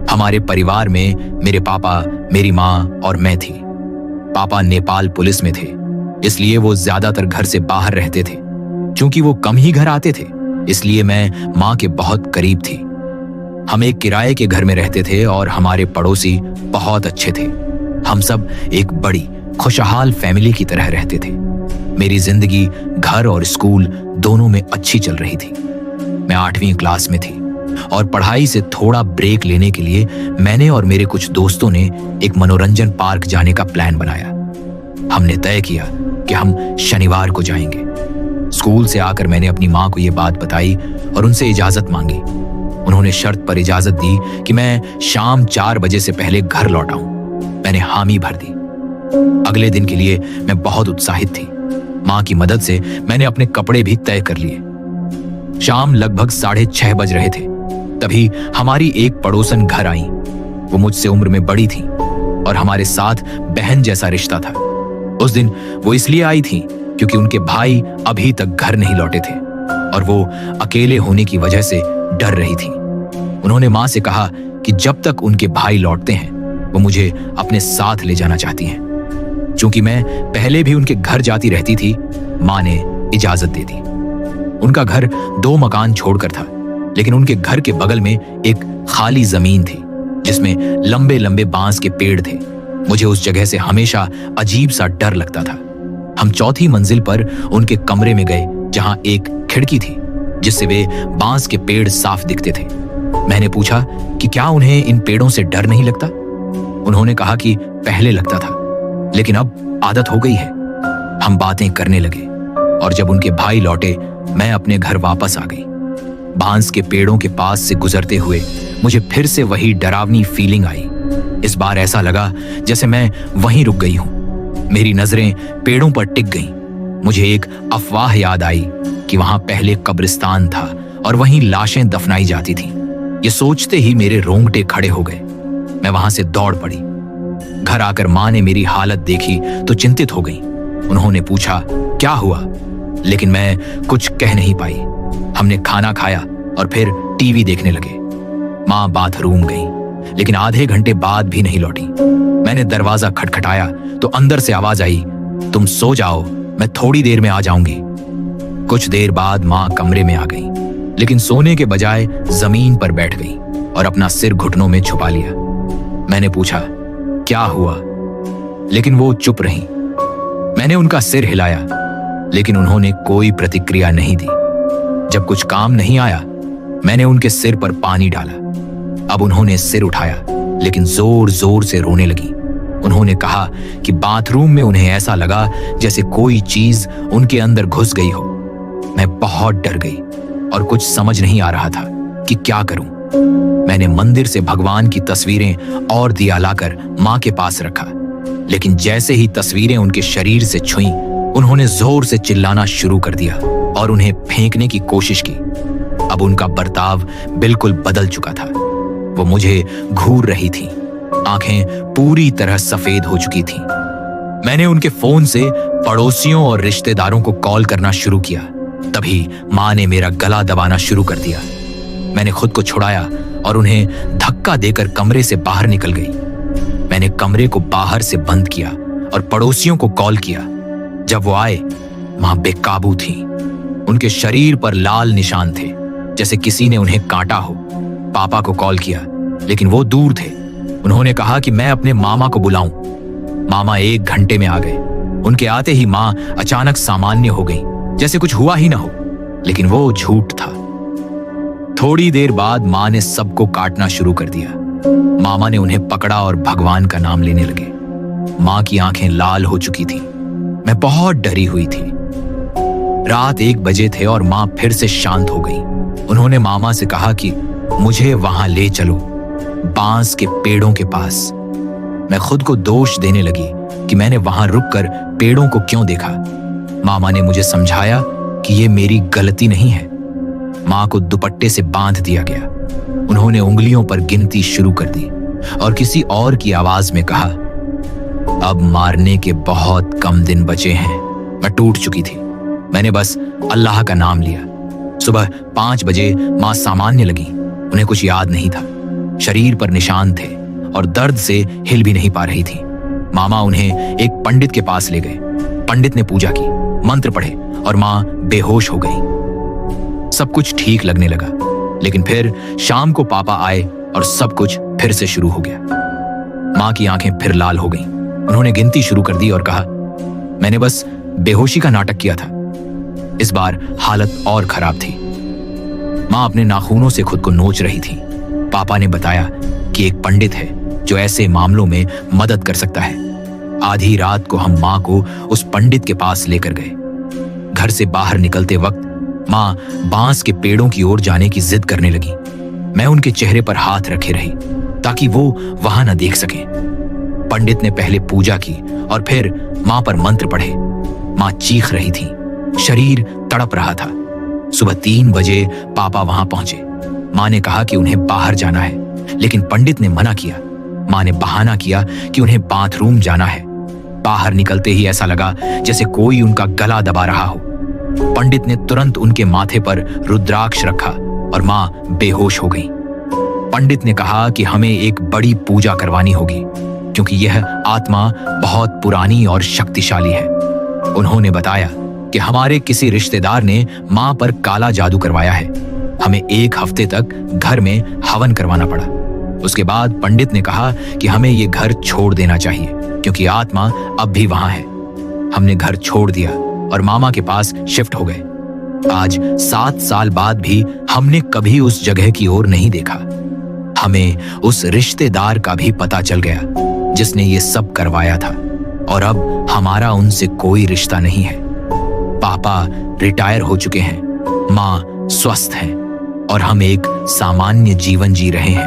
हमारे परिवार में मेरे पापा, मेरी माँ और मैं थी। पापा नेपाल पुलिस में थे, इसलिए वो ज्यादातर घर से बाहर रहते थे। क्योंकि वो कम ही घर आते थे, इसलिए मैं माँ के बहुत करीब थी। हम एक किराए के घर में रहते थे और हमारे पड़ोसी बहुत अच्छे थे। हम सब एक बड़ी खुशहाल फैमिली की तरह रहते थे। मेरी जिंदगी घर और स्कूल दोनों में अच्छी चल रही थी। मैं 8वीं क्लास में थी और पढ़ाई से थोड़ा ब्रेक लेने के लिए मैंने और मेरे कुछ दोस्तों ने एक मनोरंजन पार्क जाने का प्लान बनाया। हमने तय किया कि हम शनिवार को जाएंगे। स्कूल से आकर मैंने अपनी माँ को यह बात बताई और उनसे इजाजत मांगी। उन्होंने शर्त पर इजाजत दी कि मैं शाम 4 बजे से पहले घर लौट आऊं। मैंने हामी भर दी। अगले दिन के लिए मैं बहुत उत्साहित थी। माँ की मदद से मैंने अपने कपड़े भी तय कर लिए। शाम लगभग 6:30 बज रहे थे, तभी हमारी एक पड़ोसन घर आई। वो मुझसे उम्र में बड़ी थी और हमारे साथ बहन जैसा रिश्ता था। उस दिन वो इसलिए आई थी क्योंकि उनके भाई अभी तक घर नहीं लौटे थे और वो अकेले होने की वजह से डर रही थी। उन्होंने माँ से कहा कि जब तक उनके भाई लौटते हैं वो मुझे अपने साथ ले जाना चाहती हैं। क्योंकि मैं पहले भी उनके घर जाती रहती थी, माँ ने इजाजत दे दी। उनका घर 2 मकान छोड़कर था, लेकिन उनके घर के बगल में एक खाली जमीन थी जिसमें लंबे लंबे बांस के पेड़ थे। मुझे उस जगह से हमेशा अजीब सा डर लगता था। हम 4थी मंजिल पर उनके कमरे में गए, जहां एक खिड़की थी जिससे वे बांस के पेड़ साफ दिखते थे। मैंने पूछा कि क्या उन्हें इन पेड़ों से डर नहीं लगता। उन्होंने कहा कि पहले लगता था, लेकिन अब आदत हो गई है। हम बातें करने लगे और जब उनके भाई लौटे मैं अपने घर वापस आ गई। बांस के पेड़ों के पास से गुजरते हुए मुझे फिर से वही डरावनी फीलिंग आई। इस बार ऐसा लगा जैसे मैं वहीं रुक गई हूं। मेरी नजरें पेड़ों पर टिक गईं। मुझे एक अफवाह याद आई कि वहां पहले कब्रिस्तान था और वहीं लाशें दफनाई जाती थीं। ये सोचते ही मेरे रोंगटे खड़े हो गए। मैं वहां से दौड़ पड़ी। घर आकर माँ ने मेरी हालत देखी तो चिंतित हो गई। उन्होंने पूछा क्या हुआ, लेकिन मैं कुछ कह नहीं पाई। हमने खाना खाया और फिर टीवी देखने लगे। माँ बाथरूम गई, लेकिन आधे घंटे बाद भी नहीं लौटी। मैंने दरवाजा खटखटाया तो अंदर से आवाज आई, तुम सो जाओ, मैं थोड़ी देर में आ जाऊंगी। कुछ देर बाद माँ कमरे में आ गई, लेकिन सोने के बजाय जमीन पर बैठ गई और अपना सिर घुटनों में छुपा लिया। मैंने पूछा क्या हुआ, लेकिन वो चुप रहीं। मैंने उनका सिर हिलाया, लेकिन उन्होंने कोई प्रतिक्रिया नहीं दी। जब कुछ काम नहीं आया, मैंने उनके सिर पर पानी डाला। अब उन्होंने सिर उठाया, लेकिन जोर जोर से रोने लगी। उन्होंने कहा कि बाथरूम में उन्हें ऐसा लगा जैसे कोई चीज उनके अंदर घुस गई हो। मैं बहुत डर गई और कुछ समझ नहीं आ रहा था कि क्या करूं। मैंने मंदिर से भगवान की तस्वीरें और दिया लाकर माँ के पास रखा, लेकिन जैसे ही तस्वीरें उनके शरीर से छुईं, उन्होंने जोर से चिल्लाना शुरू कर दिया और उन्हें फेंकने की कोशिश की। अब उनका बर्ताव बिल्कुल बदल चुका था। वो मुझे घूर रही थी, आंखें पूरी तरह सफेद हो चुकी थीं। मैंने उनके फोन से पड़ोसियों और रिश्तेदारों को कॉल करना शुरू किया। तभी माँ ने मेरा गला दबाना शुरू कर दिया। मैंने खुद को छुड़ाया और उन्हें धक्का देकर कमरे से बाहर निकल गई। मैंने कमरे को बाहर से बंद किया और पड़ोसियों को कॉल किया। जब वो आए, माँ बेकाबू थी। उनके शरीर पर लाल निशान थे, जैसे किसी ने उन्हें काटा हो। पापा को कॉल किया, लेकिन वो दूर थे। उन्होंने कहा कि मैं अपने मामा को बुलाऊं। मामा 1 घंटे में आ गए। उनके आते ही माँ अचानक सामान्य हो गई, जैसे कुछ हुआ ही ना हो, लेकिन वो झूठ था। थोड़ी देर बाद माँ ने सबको काटना शुरू कर दिया। मामा ने उन्हें पकड़ा और भगवान का नाम लेने लगे। माँ की आंखें लाल हो चुकी थीं। मैं बहुत डरी हुई थी। रात 1 बजे थे और माँ फिर से शांत हो गई। उन्होंने मामा से कहा कि मुझे वहां ले चलो, बांस के पेड़ों के पास। मैं खुद को दोष देने लगी कि मैंने वहां रुककर पेड़ों को क्यों देखा। मामा ने मुझे समझाया कि ये मेरी गलती नहीं है। माँ को दुपट्टे से बांध दिया गया। उन्होंने उंगलियों पर गिनती शुरू कर दी और किसी और की आवाज में कहा, अब मारने के बहुत कम दिन बचे हैं। मैं टूट चुकी थी। मैंने बस अल्लाह का नाम लिया। सुबह 5 बजे माँ सामान्य लगी। उन्हें कुछ याद नहीं था, शरीर पर निशान थे और दर्द से हिल भी नहीं पा रही थी। मामा उन्हें एक पंडित के पास ले गए। पंडित ने पूजा की, मंत्र पढ़े और माँ बेहोश हो गई। सब कुछ ठीक लगने लगा, लेकिन फिर शाम को पापा आए और सब कुछ फिर से शुरू हो गया। माँ की आंखें फिर लाल हो गईं। उन्होंने गिनती शुरू कर दी और कहा, मैंने बस बेहोशी का नाटक किया था। इस बार हालत और खराब थी। माँ अपने नाखूनों से खुद को नोच रही थी। पापा ने बताया कि एक पंडित है जो ऐसे मामलों में मदद कर सकता है। आधी रात को हम माँ को उस पंडित के पास लेकर गए। घर से बाहर निकलते वक्त माँ बांस के पेड़ों की ओर जाने की जिद करने लगी। मैं उनके चेहरे पर हाथ रखे रही ताकि वो वहां न देख सके। पंडित ने पहले पूजा की और फिर माँ पर मंत्र पढ़े। माँ चीख रही थी, शरीर तड़प रहा था। सुबह 3 बजे पापा वहां पहुंचे। माँ ने कहा कि उन्हें बाहर जाना है, लेकिन पंडित ने मना किया। माँ ने बहाना किया कि उन्हें बाथरूम जाना है। बाहर निकलते ही ऐसा लगा जैसे कोई उनका गला दबा रहा हो। पंडित ने तुरंत उनके माथे पर रुद्राक्ष रखा और माँ बेहोश हो गई। पंडित ने कहा कि हमें एक बड़ी पूजा करवानी होगी, क्योंकि यह आत्मा बहुत पुरानी और शक्तिशाली है। उन्होंने बताया कि हमारे किसी रिश्तेदार ने माँ पर काला जादू करवाया है। हमें 1 हफ्ते तक घर में हवन करवाना पड़ा। उसके बाद पंडित ने कहा कि हमें ये घर छोड़ देना चाहिए, क्योंकि आत्मा अब भी वहां है। हमने घर छोड़ दिया और मामा के पास शिफ्ट हो गए। आज 7 साल बाद भी हमने कभी उस जगह की ओर नहीं देखा। हमें उस रिश्तेदार का भी पता चल गया जिसने ये सब करवाया था, और अब हमारा उनसे कोई रिश्ता नहीं है। पापा रिटायर हो चुके हैं, माँ स्वस्थ हैं और हम एक सामान्य जीवन जी रहे हैं।